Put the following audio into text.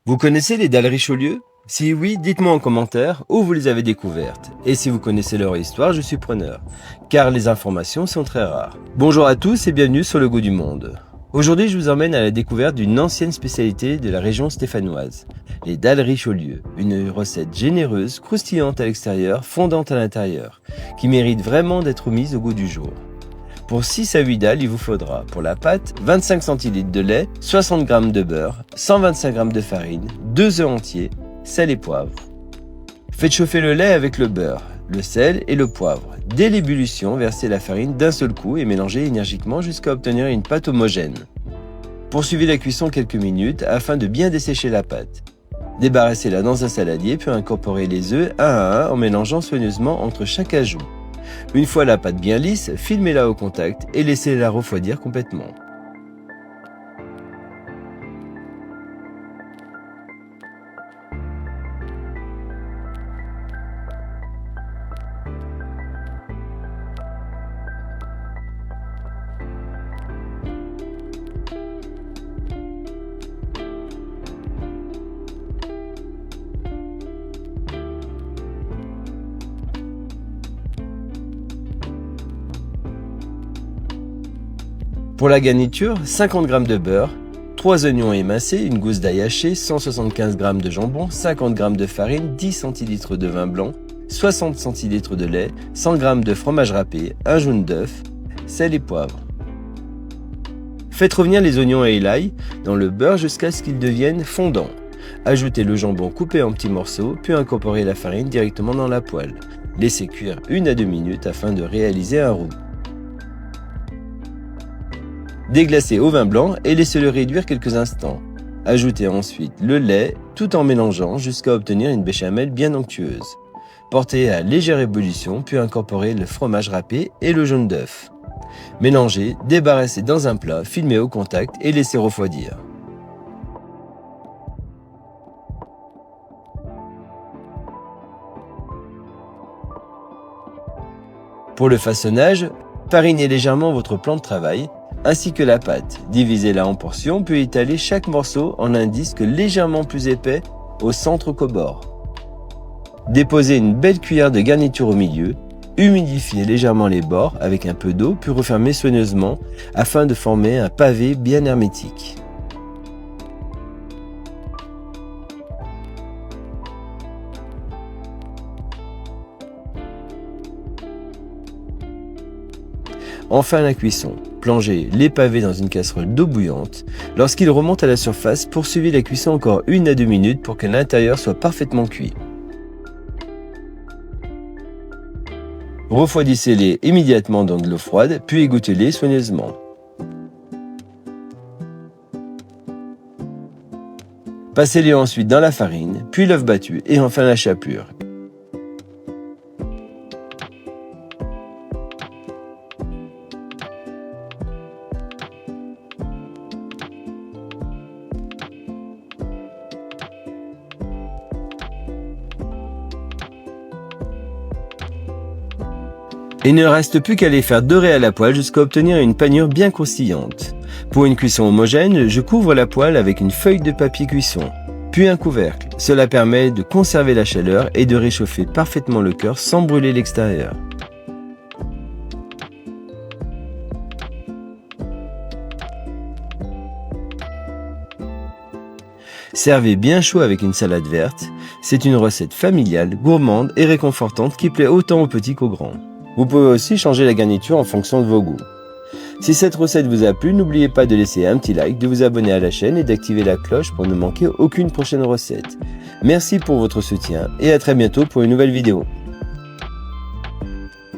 Vous connaissez les dalles Richelieu? Si oui, dites-moi en commentaire où vous les avez découvertes. Et si vous connaissez leur histoire, je suis preneur, car les informations sont très rares. Bonjour à tous et bienvenue sur Le Goût du Monde. Aujourd'hui, je vous emmène à la découverte d'une ancienne spécialité de la région stéphanoise, les dalles Richelieu, une recette généreuse, croustillante à l'extérieur, fondante à l'intérieur, qui mérite vraiment d'être mise au goût du jour. Pour 6 à 8 dalles, il vous faudra, pour la pâte, 25 cl de lait, 60 g de beurre, 125 g de farine, 2 œufs entiers, sel et poivre. Faites chauffer le lait avec le beurre, le sel et le poivre. Dès l'ébullition, versez la farine d'un seul coup et mélangez énergiquement jusqu'à obtenir une pâte homogène. Poursuivez la cuisson quelques minutes afin de bien dessécher la pâte. Débarrassez-la dans un saladier puis incorporez les œufs un à un en mélangeant soigneusement entre chaque ajout. Une fois la pâte bien lisse, filmez-la au contact et laissez-la refroidir complètement. Pour la garniture, 50 g de beurre, 3 oignons émincés, une gousse d'ail haché, 175 g de jambon, 50 g de farine, 10 cl de vin blanc, 60 cl de lait, 100 g de fromage râpé, un jaune d'œuf, sel et poivre. Faites revenir les oignons et l'ail dans le beurre jusqu'à ce qu'ils deviennent fondants. Ajoutez le jambon coupé en petits morceaux, puis incorporez la farine directement dans la poêle. Laissez cuire 1 à 2 minutes afin de réaliser un roux. Déglacez au vin blanc et laissez-le réduire quelques instants. Ajoutez ensuite le lait tout en mélangeant jusqu'à obtenir une béchamel bien onctueuse. Portez à légère ébullition puis incorporez le fromage râpé et le jaune d'œuf. Mélangez, débarrassez dans un plat, filmez au contact et laissez refroidir. Pour le façonnage, farinez légèrement votre plan de travail, ainsi que la pâte. Divisez-la en portions, puis étalez chaque morceau en un disque légèrement plus épais au centre qu'au bord. Déposez une belle cuillère de garniture au milieu, humidifiez légèrement les bords avec un peu d'eau, puis refermez soigneusement afin de former un pavé bien hermétique. Enfin la cuisson. Plongez les pavés dans une casserole d'eau bouillante. Lorsqu'ils remontent à la surface, poursuivez la cuisson encore 1 à 2 minutes pour que l'intérieur soit parfaitement cuit. Refroidissez-les immédiatement dans de l'eau froide, puis égouttez-les soigneusement. Passez-les ensuite dans la farine, puis l'œuf battu et enfin la chapelure. Il ne reste plus qu'à les faire dorer à la poêle jusqu'à obtenir une panure bien croustillante. Pour une cuisson homogène, je couvre la poêle avec une feuille de papier cuisson, puis un couvercle. Cela permet de conserver la chaleur et de réchauffer parfaitement le cœur sans brûler l'extérieur. Servez bien chaud avec une salade verte. C'est une recette familiale, gourmande et réconfortante qui plaît autant aux petits qu'aux grands. Vous pouvez aussi changer la garniture en fonction de vos goûts. Si cette recette vous a plu, n'oubliez pas de laisser un petit like, de vous abonner à la chaîne et d'activer la cloche pour ne manquer aucune prochaine recette. Merci pour votre soutien et à très bientôt pour une nouvelle vidéo.